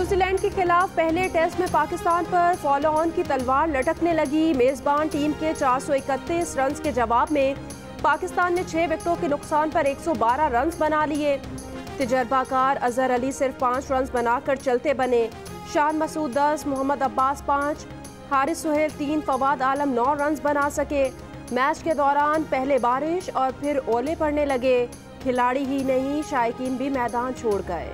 New Zealand के खिलाफ पहले टेस्ट में पाकिस्तान पर फॉलो ऑन की तलवार लटकने लगी। मेजबान टीम के 431 रन के जवाब में पाकिस्तान ने 6 विकेटों के नुकसान पर 112 रन बना लिए। तजर्बाकार अजहर अली सिर्फ 5 रन बनाकर चलते बने। शान मसूद 10, मोहम्मद अब्बास 5, हारिस सुहेल 3, फवाद आलम 9 रन बना सके। मैच के दौरान पहले बारिश और फिर ओले पड़ने लगे। खिलाड़ी ही नहीं, शायकीन भी मैदान छोड़ गए।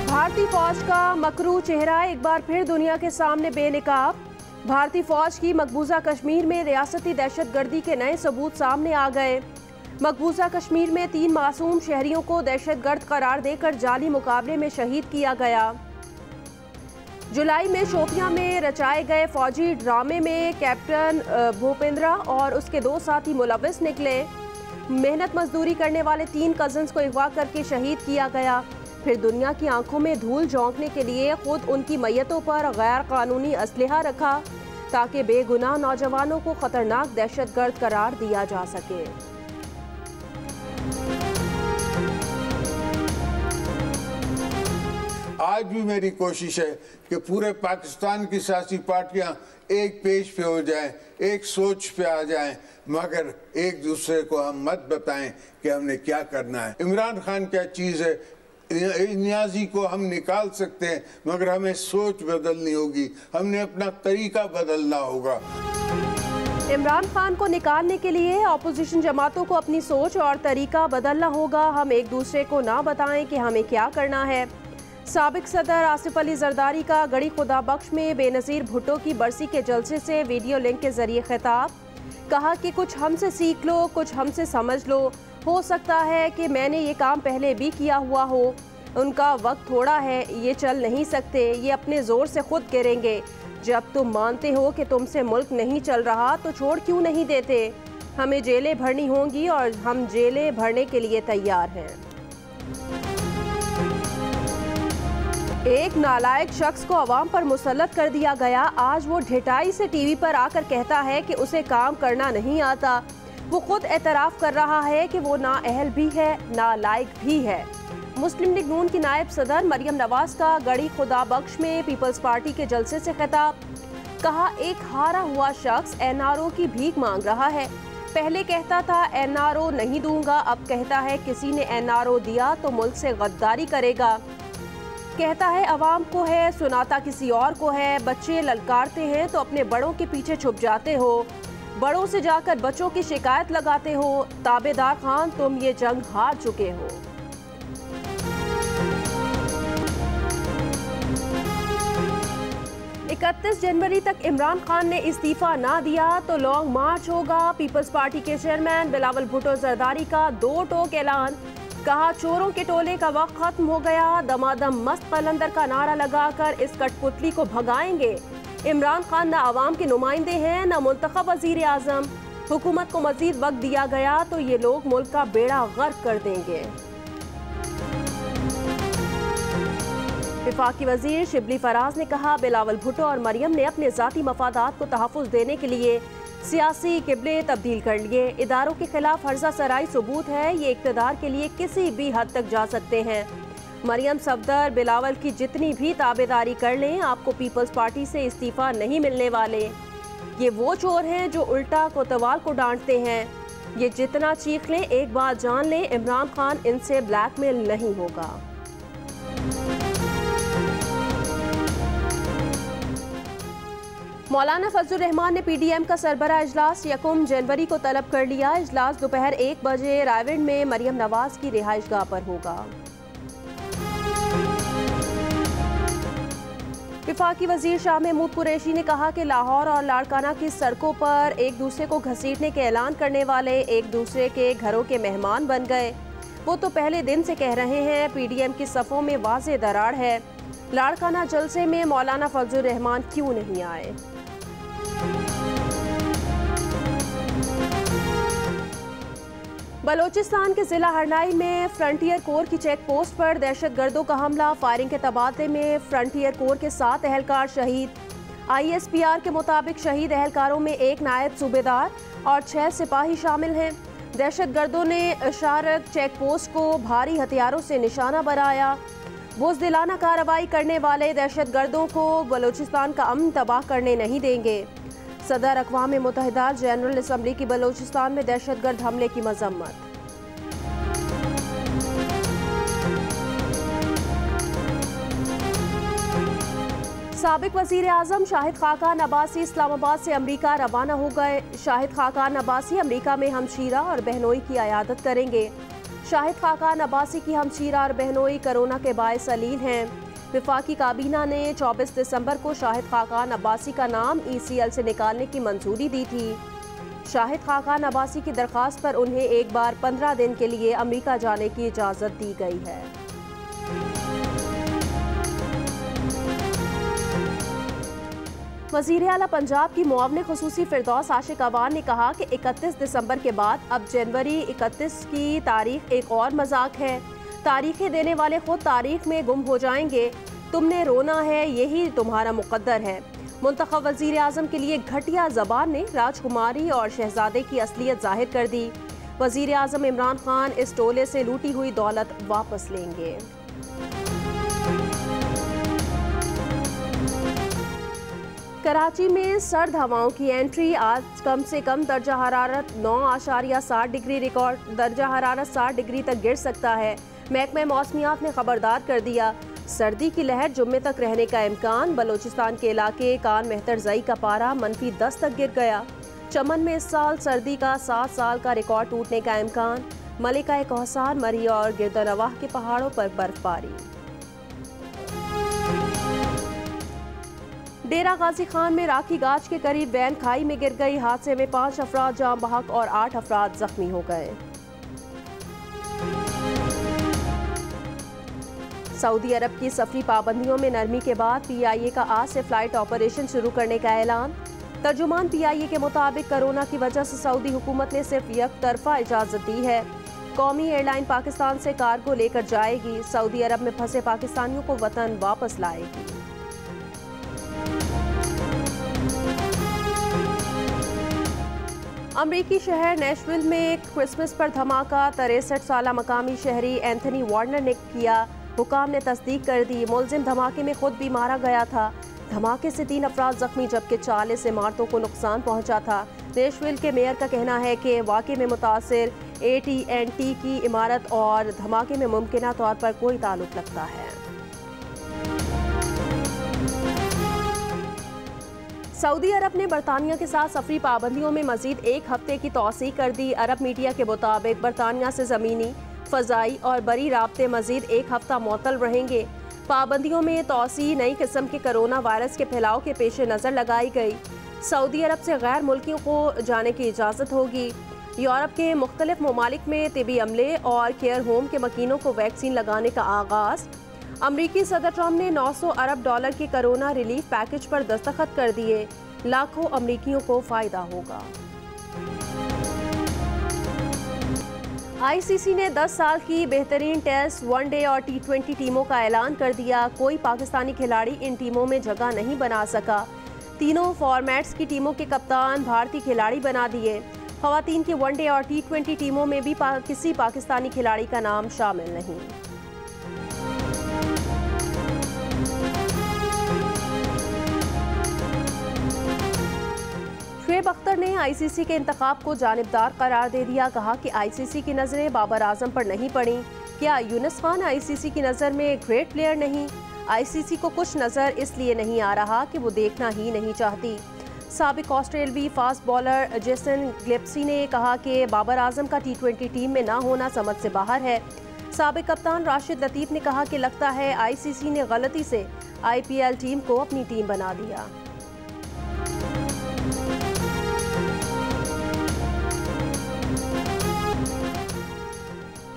भारतीय फौज का मकरू चेहरा एक बार फिर दुनिया के सामने बेनकाब। भारतीय फौज की मकबूजा कश्मीर में रियासती दहशतगर्दी के नए सबूत सामने आ गए। मकबूजा कश्मीर में 3 मासूम शहरियों को दहशतगर्द करार देकर जाली मुकाबले में शहीद किया गया। जुलाई में शोपियां में रचाए गए फौजी ड्रामे में कैप्टन भूपेंद्र और उसके 2 साथी मुलविस निकले। मेहनत मजदूरी करने वाले 3 कजन्स को अगवा करके शहीद किया गया। फिर दुनिया की आंखों में धूल झोंकने के लिए खुद उनकी मैयतों पर गैर कानूनी असलहा रखा ताकि बेगुनाह नौजवानों को खतरनाक दहशतगर्द करार दिया जा सके। आज भी मेरी कोशिश है कि पूरे पाकिस्तान की सियासी पार्टियां एक पेज पे हो जाएं, एक सोच पे आ जाएं, मगर एक दूसरे को हम मत बताएं कि हमने क्या करना है। इमरान खान क्या चीज़ है, नियाजी को हम निकाल सकते हैं, मगर हमें सोच बदलनी होगी, हमने अपना तरीका बदलना होगा। इमरान खान को निकालने के लिए अपोजिशन जमातों को अपनी सोच और तरीका बदलना होगा। हम एक दूसरे को ना बताएं कि हमें क्या करना है। साबिक सदर आसिफ अली जरदारी का गड़ी खुदा बख्श में बेनज़ीर भुट्टो की बरसी के जलसे से वीडियो लिंक के जरिए खिताब। कहा कि कुछ हमसे सीख लो, कुछ हमसे समझ लो। हो सकता है कि मैंने ये काम पहले भी किया हुआ हो। उनका वक्त थोड़ा है, ये चल नहीं सकते, ये अपने ज़ोर से खुद गिरेंगे। जब तुम मानते हो कि तुमसे मुल्क नहीं चल रहा तो छोड़ क्यों नहीं देते। हमें जेलें भरनी होंगी और हम जेलें भरने के लिए तैयार हैं। एक नालायक शख्स को अवाम पर मुसल्लत कर दिया गया। आज वो ढिठाई से टीवी पर आकर कहता है कि उसे काम करना नहीं आता। वो खुद एतराफ़ कर रहा है कि वो नाअहल भी है, नालायक भी है। मुस्लिम लीग नून की नायब सदर मरियम नवाज का गड़ी खुदा बख्श में पीपल्स पार्टी के जलसे से खिताब। कहा, एक हारा हुआ शख्स एनआरओ की भीख मांग रहा है। पहले कहता था एनआरओ नहीं दूंगा, अब कहता है किसी ने एनआरओ दिया तो मुल्क से गद्दारी करेगा। कहता है अवाम को है, सुनाता किसी और को है। बच्चे ललकारते हैं तो अपने बड़ों के पीछे छुप जाते हो, बड़ों से जाकर बच्चों की शिकायत लगाते हो। ताबेदार खान, तुम ये जंग हार चुके हो। इकतीस जनवरी तक इमरान खान ने इस्तीफा ना दिया तो लॉन्ग मार्च होगा। पीपल्स पार्टी के चेयरमैन बिलावल भुट्टो जरदारी का 2 टोक ऐलान। कहा, चोरों के टोले का वक्त खत्म हो गया। दमादम मस्त कलंदर का नारा लगाकर इस कठपुतली को भगाएंगे। इमरान खान ना अवाम के नुमाइंदे हैं, ना मुंतखब वजीर आजम। हुकूमत को मजीद वक्त दिया गया तो ये लोग मुल्क का बेड़ा गर्क कर देंगे। वफाकी वजीर शिबली फराज ने कहा, बिलावल भुट्टो और मरियम ने अपने ज़ाती मफादात को तहफ़्फ़ुज़ देने के लिए सियासी किबले तब्दील कर लिए। इदारों के खिलाफ हर्जा सराई सबूत है, ये इक़्तिदार के लिए किसी भी हद तक जा सकते हैं। मरियम सफदर बिलावल की जितनी भी ताबेदारी कर लें, आपको पीपल्स पार्टी से इस्तीफ़ा नहीं मिलने वाले। ये वो चोर हैं जो उल्टा कोतवाल को डांटते हैं। ये जितना चीख लें, एक बात जान लें, इमरान खान इनसे ब्लैकमेल नहीं होगा। मौलाना फजलुर रहमान ने पीडीएम का सरबराह इजलास 1 जनवरी को तलब कर लिया। इजलास दोपहर 1 बजे रायविंड में मरियम नवाज की रिहाइशगाह पर होगा। वफाकी वजीर शाह महमूद कुरैशी ने कहा कि लाहौर और लाड़काना की सड़कों पर एक दूसरे को घसीटने के ऐलान करने वाले एक दूसरे के घरों के मेहमान बन गए। वो तो पहले दिन से कह रहे हैं। पीडीएम की सफ़ों में वाज़ेह दरार है। लाड़काना जलसे में मौलाना फजलुर रहमान क्यों नहीं आए। बलोचिस्तान के जिला हरनाई में फ्रंटियर कोर की चेक पोस्ट पर दहशतगर्दों का हमला। फायरिंग के तबादले में फ्रंटियर कोर के 7 एहलकार शहीद। ISPR के मुताबिक शहीद एहलकारों में 1 नायब सूबेदार और 6 सिपाही शामिल हैं। दहशतगर्दों ने शारक चेक पोस्ट को भारी हथियारों से निशाना बनाया। बुज़दिलाना कार्रवाई करने वाले दहशतगर्दों को बलूचिस्तान का अमन तबाह करने नहीं देंगे। सदर अक़वाम मुत्तहिदा जनरल असम्बली की बलूचिस्तान में दहशतगर्द हमले की मजम्मत। साबिक वज़ीर आज़म शाहिद खाकान अब्बासी इस्लामाबाद से अमरीका रवाना हो गए। शाहिद खाकान अब्बासी अमरीका में हमशीरा और बहनोई की अयादत करेंगे। शाहिद खाकान अब्बासी की हमशीरा और बहनोई कोरोना के बायस अलील हैं। वफाकी काबीना ने 24 दिसंबर को शाहिद खाकान अब्बासी का नाम ECL से निकालने की मंजूरी दी थी। शाहिद खाकान अब्बासी की दरख्वास्त पर उन्हें एक बार 15 दिन के लिए अमरीका जाने की इजाज़त दी गई है। वज़ीर आला पंजाब की मुआवने खुसूसी फिरदौस आशिक अवान ने कहा कि 31 दिसंबर के बाद अब जनवरी 31 की तारीख एक और मजाक है। तारीखें देने वाले खुद तारीख में गुम हो जाएंगे। तुमने रोना है, यही तुम्हारा मुकद्दर है। मुंतखब वज़ीर आज़म के लिए घटिया ज़बान ने राजकुमारी और शहजादे की असलियत जाहिर कर दी। वज़ीर आज़म इमरान खान इस टोले से लूटी हुई दौलत वापस लेंगे। कराची में सर्द हवाओं की एंट्री। आज कम से कम दर्जा हरारत 9.7 डिग्री रिकॉर्ड। दर्जा हरारत 60 डिग्री तक गिर सकता है। महकमे मौसमियात ने खबरदार कर दिया। सर्दी की लहर जुम्मे तक रहने का इम्कान। बलूचिस्तान के इलाके कान मेहतरजई का पारा -10 तक गिर गया। चमन में इस साल सर्दी का 7 साल का रिकॉर्ड टूटने का इम्कान। मलिका कौसार, मरी और गिरदनवाह के पहाड़ों पर बर्फबारी। डेरा गाजी खान में राखी गाज के करीब वैन खाई में गिर गई। हादसे में 5 अफराद जाम बहक और 8 अफराद जख्मी हो गए। सऊदी अरब की सफरी पाबंदियों में नरमी के बाद PIA का आज से फ्लाइट ऑपरेशन शुरू करने का ऐलान। तर्जुमान PIA के मुताबिक कोरोना की वजह से सऊदी हुकूमत ने सिर्फ एक तरफा इजाज़त दी है। कौमी एयरलाइन पाकिस्तान से कार्गो लेकर जाएगी। सऊदी अरब में फंसे पाकिस्तानियों को वतन वापस लाएगी। अमरीकी शहर नेशविल में क्रिसमस पर धमाका। 63 साला मकामी शहरी एंथनी वार्नर ने किया। हुकाम ने तस्दीक कर दी। मुलजिम धमाके में खुद भी मारा गया था। धमाके से 3 अफराद जख्मी जबकि 40 इमारतों को नुकसान पहुंचा था। नेशविल के मेयर का कहना है कि वाक़े में मुतासिर AT&T की इमारत और धमाके में मुमकिना तौर पर कोई ताल्लुक लगता है। सऊदी अरब ने बरतानिया के साथ सफरी पाबंदियों में मजीद 1 हफ्ते की तौसीक कर दी। अरब मीडिया के मुताबिक बरतानिया से ज़मीनी, फ़ज़ाई और बरी राब्ते मजीद 1 हफ्ता मुअत्तल रहेंगे। पाबंदियों में तौसी नई किस्म के कोरोना वायरस के फैलाव के पेश नज़र लगाई गई। सऊदी अरब से गैर मुल्कियों को जाने की इजाज़त होगी। यूरोप के मुख्तलिफ ममालिक में तिबी अमले और केयर होम के मकीनों को वैक्सीन लगाने का आगाज़। अमरीकी सदर ट्रम्प ने $900 अरब के कोरोना रिलीफ पैकेज पर दस्तखत कर दिए। लाखों अमरीकियों को फ़ायदा होगा। ICC ने 10 साल की बेहतरीन टेस्ट, वनडे और T20 टीमों का ऐलान कर दिया। कोई पाकिस्तानी खिलाड़ी इन टीमों में जगह नहीं बना सका। तीनों फॉर्मेट्स की टीमों के कप्तान भारतीय खिलाड़ी बना दिए। ख़वातीन की वनडे और T20 टीमों में भी किसी पाकिस्तानी खिलाड़ी का नाम शामिल नहीं। शुएब अख्तर ने ICC के इंतखाब को जानिबदार करार दे दिया। कहा कि ICC की नज़रें बाबर आजम पर नहीं पड़ी। क्या यूनुस खान ICC की नज़र में ग्रेट प्लेयर नहीं? ICC को कुछ नज़र इसलिए नहीं आ रहा कि वो देखना ही नहीं चाहती। साबिक ऑस्ट्रेलवी फास्ट बॉलर जेसन गिलेस्पी ने कहा कि बाबर आजम का T20 टीम में ना होना समझ से बाहर है। साबिक कप्तान राशिद लतीफ़ ने कहा कि लगता है ICC ने गलती से IPL टीम को अपनी टीम बना दिया।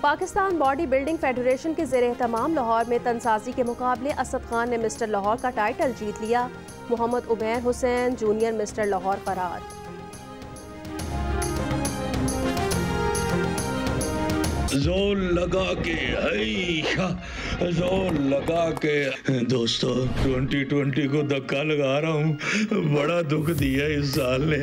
पाकिस्तान बॉडी बिल्डिंग फेडरेशन के ज़ेर एहतमाम लाहौर में तनसाजी के मुकाबले असद खान ने मिस्टर लाहौर का टाइटल जीत लिया। मोहम्मद उमैर हुसैन जूनियर मिस्टर लाहौर करार। जोर लगा के, जोर लगा के। दोस्तों 2020 को धक्का लगा रहा हूँ, बड़ा दुख दिया इस साल ने।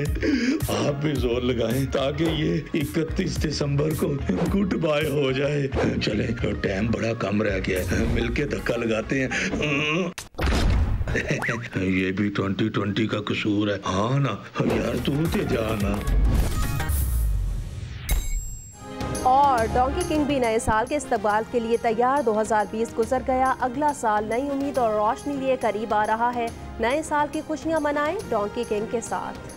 आप भी जोर लगाएं ताकि ये 31 दिसंबर को गुड बाय हो जाए। चले, टाइम बड़ा कम रह गया है, मिलके धक्का लगाते हैं। ये भी 2020 का कसूर है। हाँ ना यार, तू ते जाना। और डोंकी किंग भी नए साल के इस्तकबाल के लिए तैयार। 2020 गुजर गया, अगला साल नई उम्मीद और रोशनी लिए करीब आ रहा है। नए साल की खुशियां मनाएं डोंकी किंग के साथ।